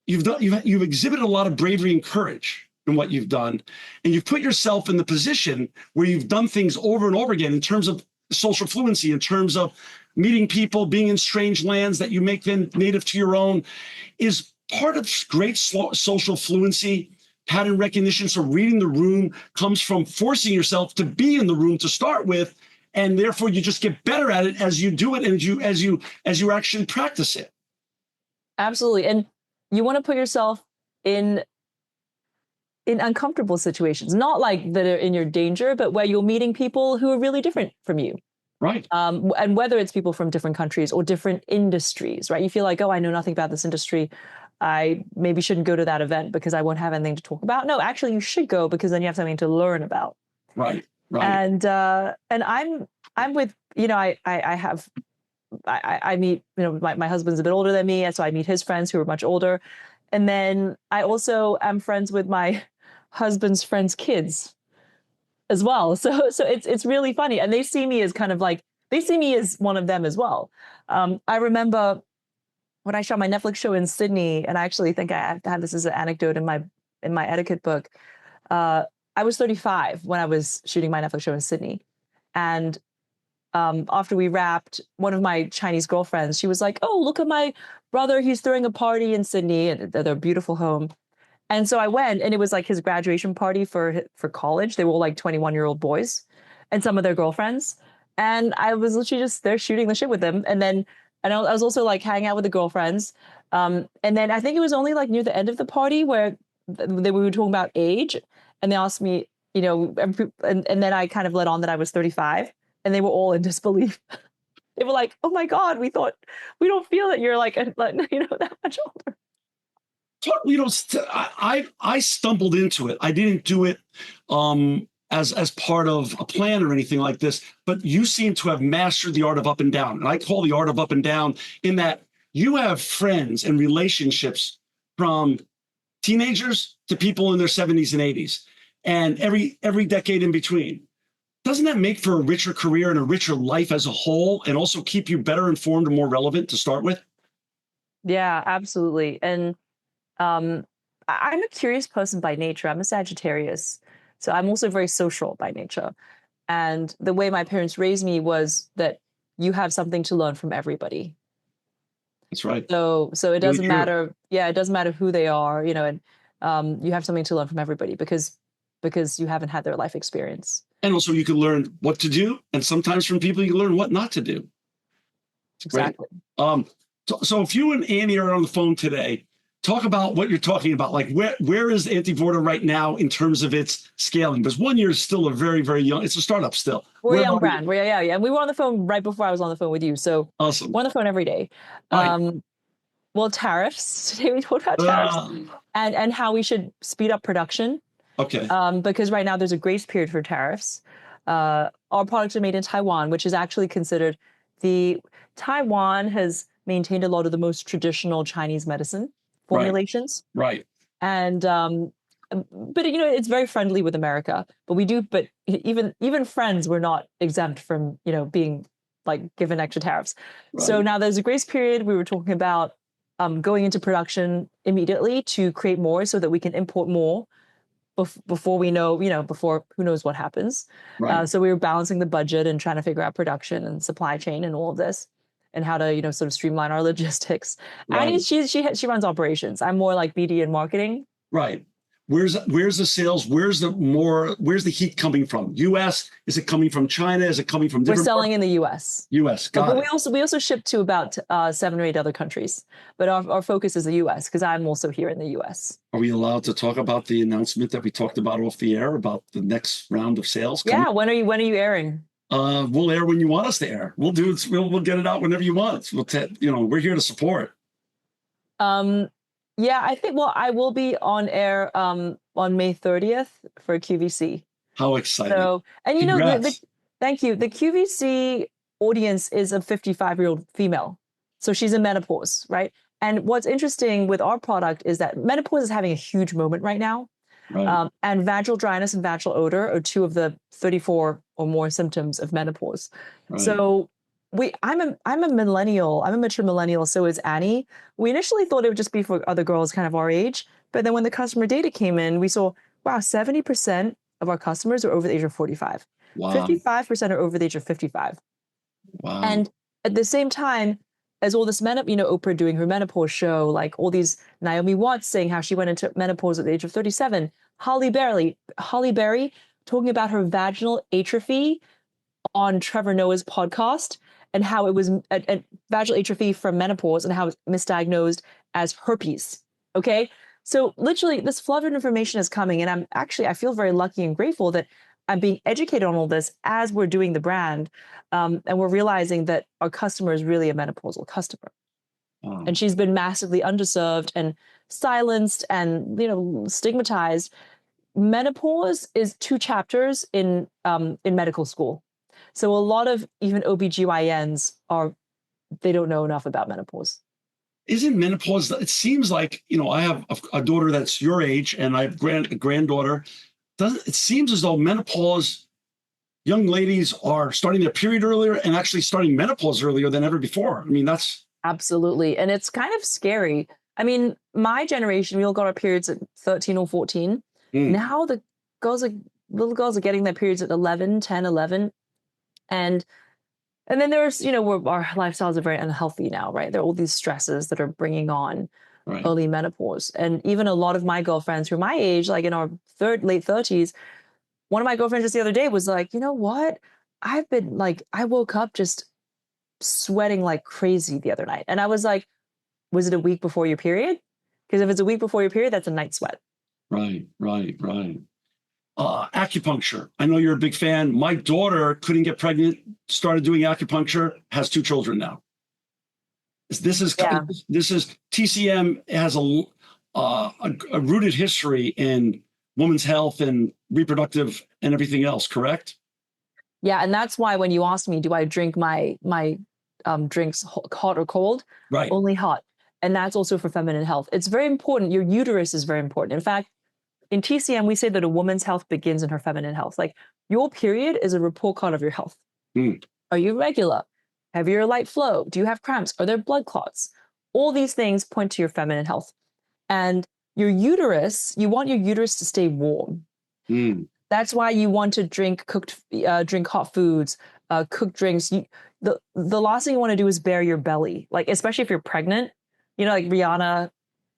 you've exhibited a lot of bravery and courage in what you've done, and you've put yourself in the position where you've done things over and over again in terms of social fluency, in terms of meeting people, being in strange lands that you make them native to your own. Is part of great social fluency pattern recognition. So reading the room comes from forcing yourself to be in the room to start with, and therefore you just get better at it as you do it and as you actually practice it. Absolutely. And you want to put yourself in uncomfortable situations, not like that are in your danger, but where you're meeting people who are really different from you. Right. And whether it's people from different countries or different industries, right? You feel like, oh, I know nothing about this industry. I maybe shouldn't go to that event because I won't have anything to talk about. No, actually you should go because then you have something to learn about. Right. And I'm with, I meet, my husband's a bit older than me. And so I meet his friends who are much older. And then I also am friends with my husband's friends' kids as well. So it's really funny. And they see me as kind of like they see me as one of them as well. I remember when I shot my Netflix show in Sydney, and I actually think I had this as an anecdote in my etiquette book. I was 35 when I was shooting my Netflix show in Sydney, and after we wrapped, one of my Chinese girlfriends, she was like, "Oh, look at my brother! He's throwing a party in Sydney at their beautiful home." And so I went, and it was like his graduation party for college. They were all like 21-year-old boys, and some of their girlfriends. And I was literally just there shooting the shit with them. And I was also like hanging out with the girlfriends. And then I think it was only like near the end of the party where we were talking about age, and they asked me, and then I kind of let on that I was 35, and they were all in disbelief. They were like, "Oh my God, we don't feel that you're like that much older." I stumbled into it. I didn't do it as part of a plan or anything like this, but you seem to have mastered the art of up and down. And I call the art of up and down in that you have friends and relationships from teenagers to people in their 70s and 80s, and every decade in between. Doesn't that make for a richer career and a richer life as a whole, and also keep you better informed and more relevant to start with? Yeah, absolutely. And I'm a curious person by nature. I'm a Sagittarius. So I'm also very social by nature. And the way my parents raised me was that you have something to learn from everybody. That's right. So it Really doesn't true. matter. Yeah, it doesn't matter who they are, and you have something to learn from everybody because you haven't had their life experience. And also you can learn what to do. And sometimes from people you can learn what not to do. Exactly. Right? So if you and Annie are on the phone today, talk about what you're talking about. Like where is Antivorta right now in terms of its scaling? Because 1 year is still a very, very young, it's a startup still. We're a young brand. Yeah. And we were on the phone right before I was on the phone with you. So awesome. We're on the phone every day. Right. Well, tariffs. Today we talked about tariffs and how we should speed up production. Okay. Because right now there's a grace period for tariffs. Our products are made in Taiwan, which is actually considered Taiwan has maintained a lot of the most traditional Chinese medicine formulations. Right. And but it's very friendly with America. But even friends were not exempt from being like given extra tariffs. Right. So now there's a grace period. We were talking about going into production immediately to create more so that we can import more before we know, before who knows what happens. Right. So we were balancing the budget and trying to figure out production and supply chain and all of this and how to, sort of streamline our logistics. Right. Annie, she runs operations. I'm more like BD and marketing. Right. Where's the sales? Where's the heat coming from? US? Is it coming from China? Is it coming from different? We're selling in the US. US. Got it. But we also ship to about 7 or 8 other countries. But our focus is the US because I'm also here in the US. Are we allowed to talk about the announcement that we talked about off the air about the next round of sales coming? Yeah. When are you airing? We'll air when you want us to air. We'll do it. We'll get it out whenever you want. We're here to support. Yeah, I think, I will be on air on May 30th for QVC. How exciting. So, and thank you. The QVC audience is a 55-year-old female. So she's in menopause, right? And what's interesting with our product is that menopause is having a huge moment right now. Right. And vaginal dryness and vaginal odor are 2 of the 34 or more symptoms of menopause. Right. So I'm a millennial. I'm a mature millennial. So is Annie. We initially thought it would just be for other girls kind of our age. But then when the customer data came in, we saw, wow, 70% of our customers are over the age of 45. Wow. 55% are over the age of 55. Wow. And at the same time, as all this Oprah doing her menopause show, like all these Naomi Watts saying how she went into menopause at the age of 37, Holly Berry talking about her vaginal atrophy on Trevor Noah's podcast and how it was a vaginal atrophy from menopause and how it's misdiagnosed as herpes. Okay. So literally this flood of information is coming. And I feel very lucky and grateful that I'm being educated on all this as we're doing the brand. And we're realizing that our customer is really a menopausal customer. Wow. And she's been massively underserved and silenced and, stigmatized. Menopause is 2 chapters in medical school. So a lot of even OBGYNs they don't know enough about menopause. Isn't menopause, it seems like, I have a daughter that's your age and I have a granddaughter. It seems as though menopause young ladies are starting their period earlier and actually starting menopause earlier than ever before. I mean, that's Absolutely. And it's kind of scary. I mean, my generation, we all got our periods at 13 or 14. mm, Now the girls are little girls are getting their periods at 11, 10, 11. And then there's, our lifestyles are very unhealthy now, right? There are all these stresses that are bringing on right. early menopause. And even a lot of my girlfriends who are my age, like in our late 30s, one of my girlfriends just the other day was like, you know what? I woke up just sweating like crazy the other night. And I was like, was it a week before your period? Because if it's a week before your period, that's a night sweat. Right, right, right. Acupuncture. I know you're a big fan. My daughter couldn't get pregnant, started doing acupuncture, has 2 children now. This is Yeah. TCM has a rooted history in women's health and reproductive and everything else, correct? Yeah. And that's why when you asked me, do I drink my drinks hot or cold? Right. Only hot. And that's also for feminine health. It's very important. Your uterus is very important. In fact, in TCM, we say that a woman's health begins in her feminine health. Like your period is a report card of your health. Mm. Are you regular? Have you a light flow? Do you have cramps? Are there blood clots? All these things point to your feminine health. And your uterus, you want your uterus to stay warm. Mm. That's why you want to drink drink hot foods, cooked drinks. The last thing you want to do is bare your belly, like especially if you're pregnant. Like Rihanna,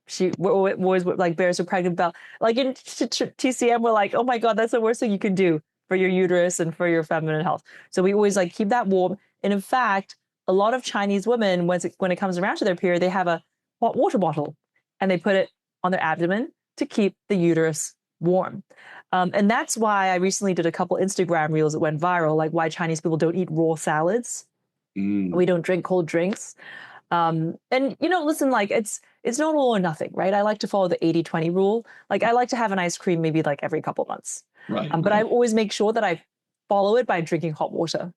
she always like bears her pregnant belly. Like in TCM, we're like, oh my God, that's the worst thing you can do for your uterus and for your feminine health. So we always like keep that warm. And in fact, a lot of Chinese women, when it comes around to their period, they have a hot water bottle and they put it on their abdomen to keep the uterus warm. And that's why I recently did a couple Instagram reels that went viral, like why Chinese people don't eat raw salads. Mm. We don't drink cold drinks. And listen, like it's not all or nothing, right? I like to follow the 80-20 rule. Like I like to have an ice cream maybe like every couple months. Right. But I always make sure that I follow it by drinking hot water.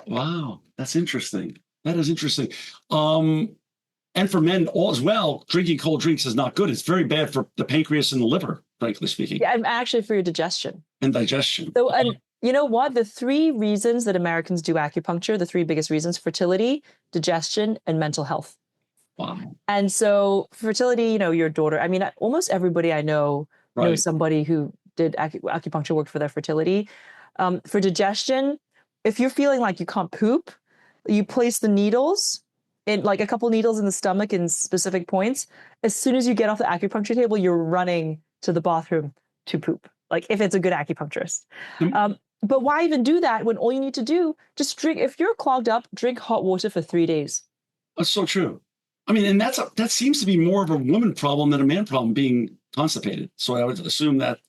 Wow, that's interesting. That is interesting. And for men as well, drinking cold drinks is not good. It's very bad for the pancreas and the liver, frankly speaking. Yeah, and actually for your digestion. And digestion. So, and you know what? The 3 reasons that Americans do acupuncture, the 3 biggest reasons: fertility, digestion, and mental health. Wow. And so fertility, your daughter, I mean, almost everybody I know knows somebody who did acupuncture work for their fertility. For digestion, if you're feeling like you can't poop, you place the needles in like a couple needles in the stomach in specific points. As soon as you get off the acupuncture table, you're running to the bathroom to poop. Like if it's a good acupuncturist. But why even do that when all you need to do, just drink, if you're clogged up, drink hot water for 3 days. That's so true. I mean, and that seems to be more of a woman problem than a man problem, being constipated. So I would assume that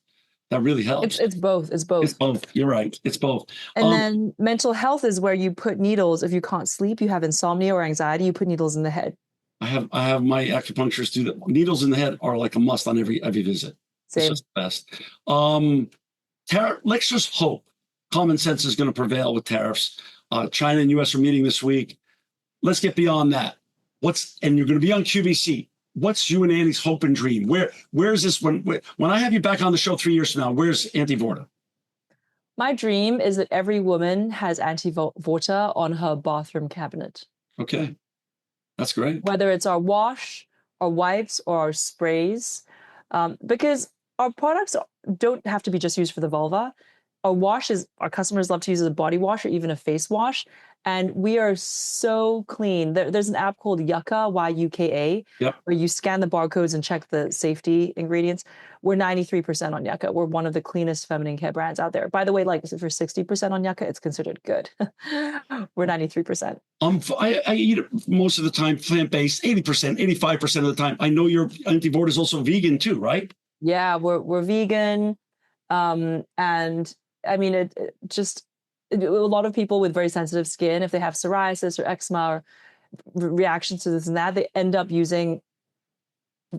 really helps. It's both. It's both. It's both. You're right. It's both. And then mental health is where you put needles. If you can't sleep, you have insomnia or anxiety, you put needles in the head. I have my acupuncturist do that. Needles in the head are like a must on every visit. Same. It's just the best. Let's just hope common sense is going to prevail with tariffs. China and U.S. are meeting this week. Let's get beyond that. And you're going to be on QVC. What's you and Annie's hope and dream? Where's this when I have you back on the show 3 years from now? Where's Auntie Vorta? My dream is that every woman has Auntie Vorta on her bathroom cabinet. Okay, that's great. Whether it's our wash, our wipes, or our sprays, because our products don't have to be just used for the vulva. Our customers love to use as a body wash or even a face wash. And we are so clean. There's an app called Yucca, Yuka, yep, where you scan the barcodes and check the safety ingredients. We're 93% on Yucca. We're one of the cleanest feminine care brands out there. By the way, like if you're 60% on Yucca, it's considered good. We're 93%. I eat it most of the time plant-based, 80%, 85% of the time. I know your Auntie Vorta is also vegan too, right? Yeah, we're vegan. And I mean, it just... a lot of people with very sensitive skin, if they have psoriasis or eczema or reactions to this and that, they end up using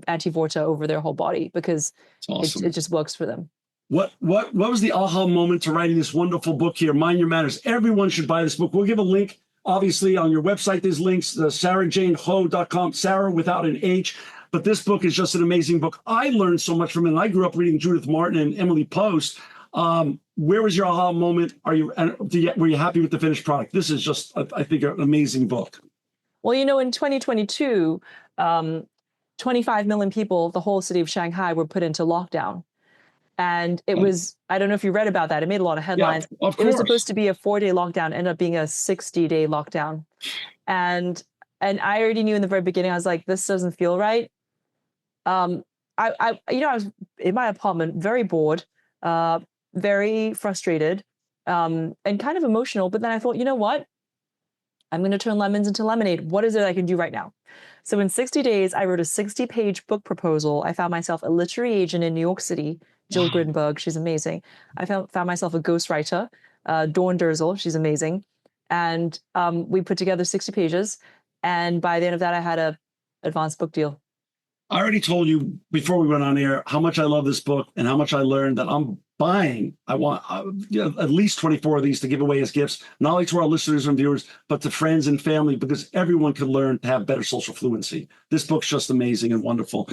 Auntie Vorta over their whole body because awesome. It just works for them. What was the aha moment to writing this wonderful book here, Mind Your Manners? Everyone should buy this book. We'll give a link, obviously, on your website. There's links, the SarahJaneHo.com, Sarah without an H. But this book is just an amazing book. I learned so much from it. I grew up reading Judith Martin and Emily Post. Where was your aha moment? Were you happy with the finished product? This is just, I think, an amazing book. Well, in 2022, 25 million people, the whole city of Shanghai, were put into lockdown. And it was, I don't know if you read about that. It made a lot of headlines. Yeah, of It was course. supposed to be a 4-day lockdown, ended up being a 60-day lockdown. And I already knew in the very beginning, I was like, this doesn't feel right. I was in my apartment, very bored, very frustrated, and kind of emotional. But then I thought, you know what? I'm going to turn lemons into lemonade. What is it I can do right now? So in 60 days, I wrote a 60-page book proposal. I found myself a literary agent in New York City, Jill Grinberg. She's amazing. I found myself a ghostwriter, Dawn Durzel. She's amazing. And we put together 60 pages. And by the end of that, I had a advanced book deal. I already told you before we went on air how much I love this book and how much I learned that I'm buying. I want at least 24 of these to give away as gifts, not only to our listeners and viewers, but to friends and family, because everyone can learn to have better social fluency. This book's just amazing and wonderful.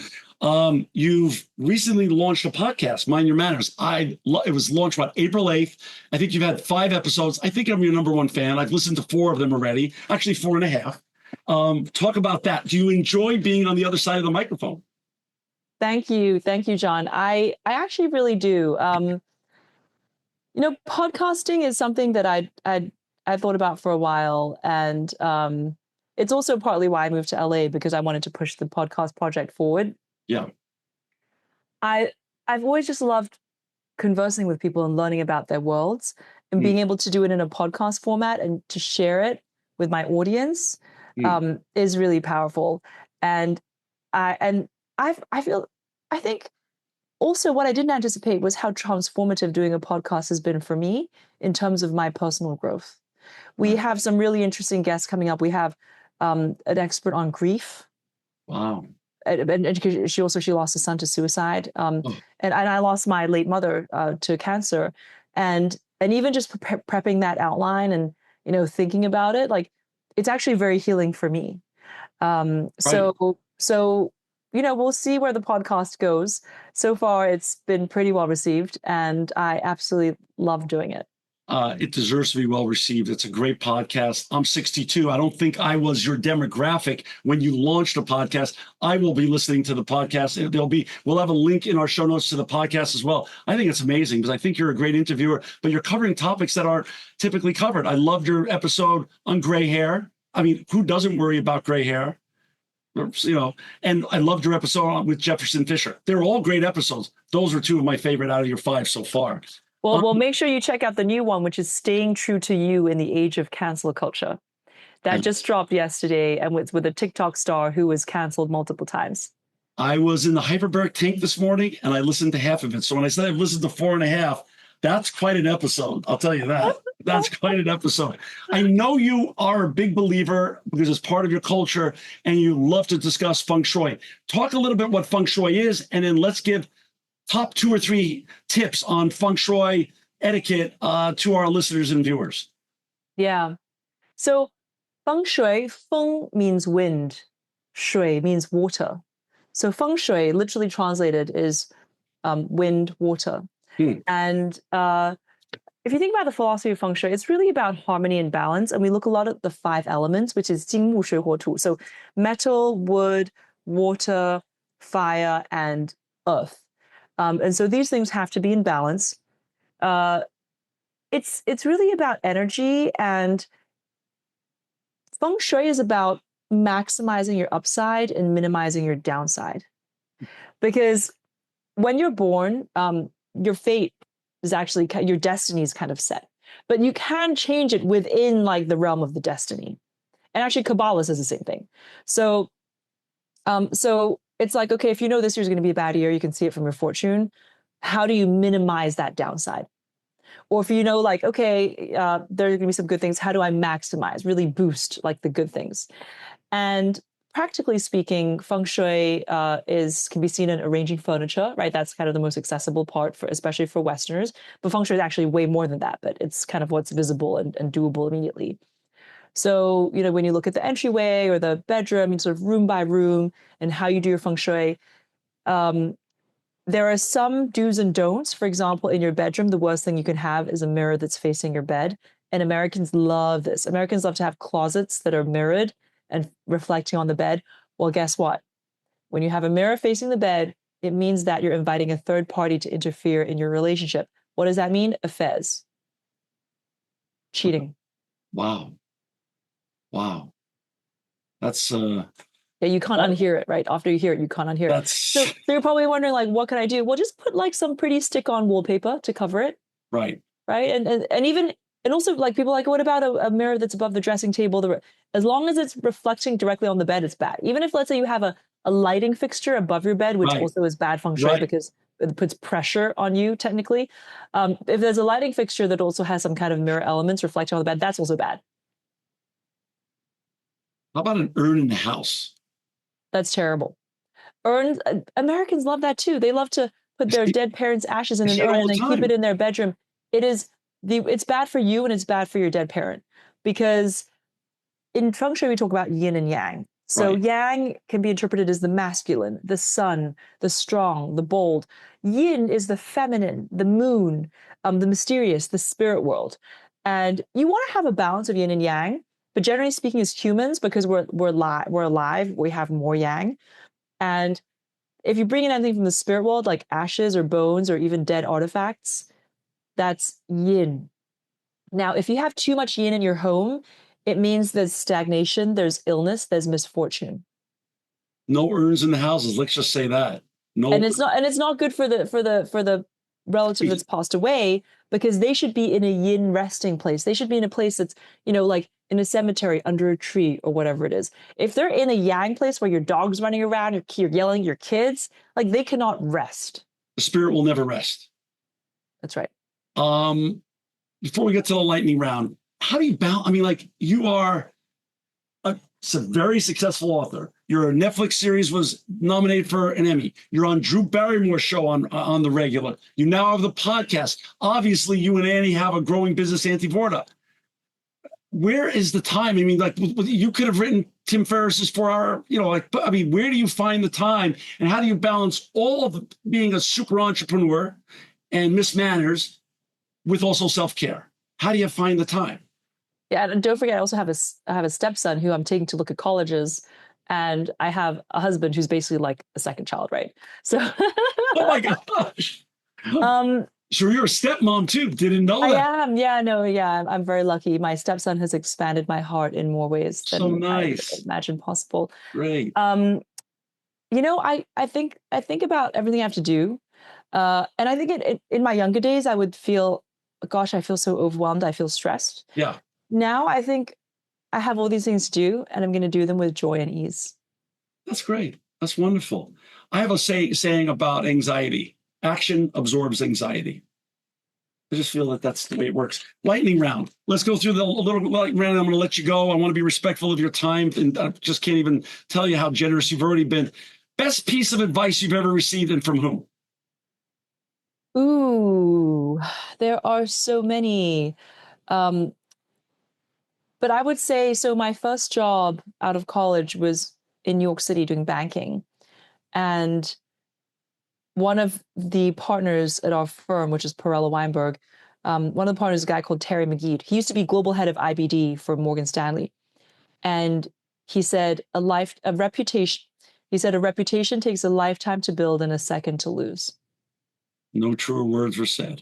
You've recently launched a podcast, Mind Your Manners. It was launched, April 8th. I think you've had 5 episodes. I think I'm your number one fan. I've listened to 4 of them already, actually 4.5. Talk about that. Do you enjoy being on the other side of the microphone? Thank you, John. I actually really do. Podcasting is something that I thought about for a while, and it's also partly why I moved to LA, because I wanted to push the podcast project forward. Yeah, I've always just loved conversing with people and learning about their worlds, and being able to do it in a podcast format and to share it with my audience is really powerful. And I think also what I didn't anticipate was how transformative doing a podcast has been for me in terms of my personal growth. We have some really interesting guests coming up. We have an expert on grief. Wow. And she lost a son to suicide. And I lost my late mother to cancer. And even just prepping that outline and, thinking about it, like, it's actually very healing for me. So we'll see where the podcast goes. So far, it's been pretty well received, and I absolutely love doing it. It deserves to be well received. It's a great podcast. I'm 62. I don't think I was your demographic when you launched a podcast. I will be listening to the podcast. We'll have a link in our show notes to the podcast as well. I think it's amazing because I think you're a great interviewer, but you're covering topics that aren't typically covered. I loved your episode on gray hair. I mean, who doesn't worry about gray hair? And I loved your episode with Jefferson Fisher. They're all great episodes. Those are 2 of my favorite out of your 5 so far. Well, make sure you check out the new one, which is Staying True to You in the Age of Cancel Culture. That just dropped yesterday, and with a TikTok star who was canceled multiple times. I was in the hyperbaric tank this morning, and I listened to half of it. So when I said I've listened to 4.5, that's quite an episode. I'll tell you that. That's quite an episode. I know you are a big believer because it's part of your culture, and you love to discuss feng shui. Talk a little bit what feng shui is, and then let's give top 2 or 3 tips on feng shui etiquette to our listeners and viewers. Yeah. So feng shui, feng means wind, shui means water. So feng shui, literally translated, is wind, water. And if you think about the philosophy of feng shui, it's really about harmony and balance. And we look a lot at the 5 elements, which is 金木水火土. So metal, wood, water, fire, and earth. And so these things have to be in balance. It's really about energy, and feng shui is about maximizing your upside and minimizing your downside. Because when you're born, your fate is actually, your destiny is kind of set, but you can change it within like the realm of the destiny. And actually Kabbalah says the same thing. So it's like, okay, if you know this year's going to be a bad year, you can see it from your fortune. How do you minimize that downside? Or if you know, like, okay, there's going to be some good things, how do I maximize, really boost like the good things? And practically speaking, feng shui can be seen in arranging furniture, right? That's kind of the most accessible part especially for Westerners. But feng shui is actually way more than that, but it's kind of what's visible and doable immediately. So, when you look at the entryway or the bedroom, sort of room by room, and how you do your feng shui, There are some do's and don'ts. For example, in your bedroom, the worst thing you can have is a mirror that's facing your bed. And Americans love this. Americans love to have closets that are mirrored and reflecting on the bed. Well, guess what? When you have a mirror facing the bed, it means that you're inviting a third party to interfere in your relationship. What does that mean? Affairs, cheating. Wow. Wow. That's Yeah, you can't unhear it, right? After you hear it, you can't unhear it. So that's you're probably wondering, like, what can I do? Well, just put like some pretty stick-on wallpaper to cover it, right. right? And even and also like people are like, what about a mirror that's above the dressing table? As long as it's reflecting directly on the bed, it's bad. Even if let's say you have a lighting fixture above your bed, which Right. also is bad feng shui Right. because it puts pressure on you technically. If there's a lighting fixture that also has some kind of mirror elements reflecting on the bed, that's also bad. How about an urn in the house? That's terrible. Urns, Americans love that too. They love to put I their see, dead parents' ashes in I an see it urn all and the then keep it time. in their bedroom. It's bad for you and it's bad for your dead parent because in feng shui we talk about yin and yang. So Right. yang can be interpreted as the masculine, the sun, the strong, the bold. Yin is the feminine, the moon, the mysterious, the spirit world. And you want to have a balance of yin and yang, but generally speaking, as humans, because we're alive, we have more yang. And if you bring in anything from the spirit world, like ashes or bones or even dead artifacts, that's yin. Now, if you have too much yin in your home, it means there's stagnation, there's illness, there's misfortune. No urns in the houses. Let's just say that. No. And it's not good for the relative that's passed away because they should be in a yin resting place. They should be in a place that's, like in a cemetery under a tree or whatever it is. If they're in a yang place where your dog's running around, you're yelling at your kids, like they cannot rest. The spirit will never rest. That's right. Before we get to the lightning round, how do you balance? I mean, like you are a very successful author. Your Netflix series was nominated for an Emmy. You're on Drew Barrymore's show on the regular. You now have the podcast. Obviously, you and Annie have a growing business, Antivorta. Where is the time? I mean, like you could have written Tim Ferriss's 4 Hour, where do you find the time and how do you balance all of being a super entrepreneur and Miss Manners with also self-care? How do you find the time? Yeah, and don't forget, I also have a stepson who I'm taking to look at colleges, and I have a husband who's basically like a second child, right? So, Oh my gosh. So you're a stepmom too. Didn't know I that. am. Yeah, no, yeah, I'm very lucky. My stepson has expanded my heart in more ways So than I nice. imagined possible. Great. I think about everything I have to do, and I think in my younger days I would feel, gosh, I feel so overwhelmed. I feel stressed. Yeah. Now I think I have all these things to do, and I'm going to do them with joy and ease. That's great. That's wonderful. I have a saying about anxiety. Action absorbs anxiety. I just feel that that's the way it works. Lightning round. Let's go through a little lightning round. I'm going to let you go. I want to be respectful of your time, and I just can't even tell you how generous you've already been. Best piece of advice you've ever received, and from whom? Ooh, there are so many. Um, but I would say, so my first job out of college was in New York City doing banking. And one of the partners at our firm, which is Perella Weinberg, one of the partners is a guy called Terry McGee. He used to be global head of IBD for Morgan Stanley. And he said, a reputation, he said, a reputation takes a lifetime to build and a second to lose. No truer words were said.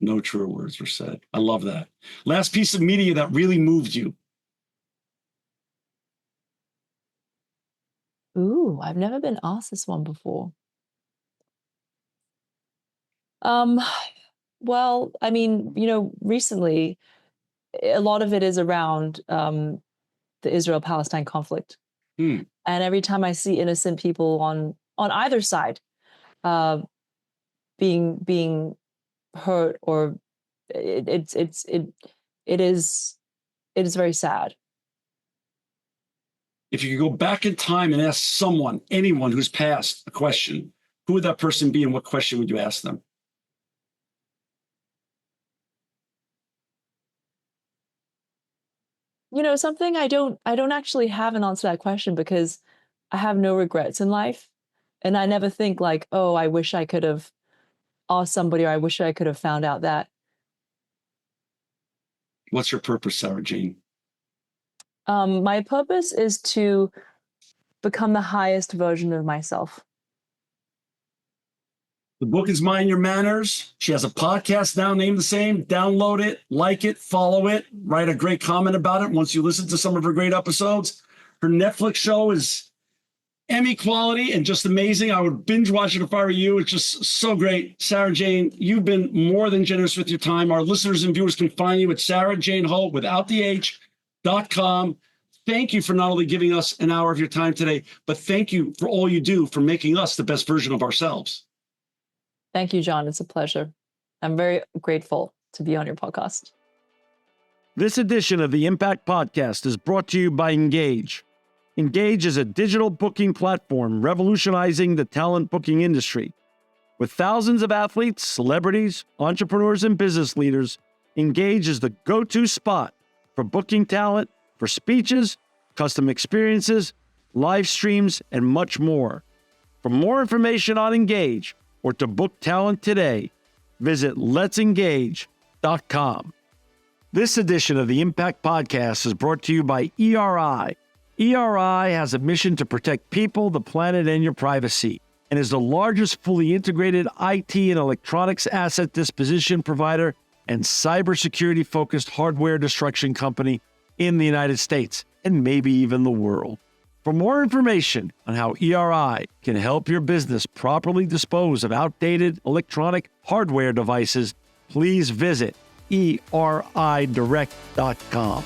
No truer words were said. I love that. Last piece of media that really moved you. Ooh, I've never been asked this one before. Um, well, I mean, recently, a lot of it is around the Israel-Palestine conflict. Hmm. And every time I see innocent people on either side uh, being hurt, or it is very sad. If you could go back in time and ask someone, anyone who's passed, a question, who would that person be and what question would you ask them? Something I don't actually have an answer to that question because I have no regrets in life. And I never think like, oh, I wish I could have asked somebody, or I wish I could have found out that. What's your purpose, Sarah Jane? My purpose is to become the highest version of myself. The book is Mind Your Manners. She has a podcast now named the same. Download it, like it, follow it, write a great comment about it once you listen to some of her great episodes. Her Netflix show is Emmy quality and just amazing. I would binge watch it if I were you. It's just so great. Sara Jane, you've been more than generous with your time. Our listeners and viewers can find you at Sara Jane Holt without the H.com. Thank you for not only giving us an hour of your time today, but thank you for all you do for making us the best version of ourselves. Thank you, John. It's a pleasure. I'm very grateful to be on your podcast. This edition of the Impact Podcast is brought to you by Engage. Engage is a digital booking platform revolutionizing the talent booking industry. With thousands of athletes, celebrities, entrepreneurs, and business leaders, Engage is the go-to spot for booking talent, for speeches, custom experiences, live streams, and much more. For more information on Engage or to book talent today, visit letsengage.com. This edition of the Impact Podcast is brought to you by ERI. ERI has a mission to protect people, the planet, and your privacy, and is the largest fully integrated IT and electronics asset disposition provider and cybersecurity-focused hardware destruction company in the United States, and maybe even the world. For more information on how ERI can help your business properly dispose of outdated electronic hardware devices, please visit eridirect.com.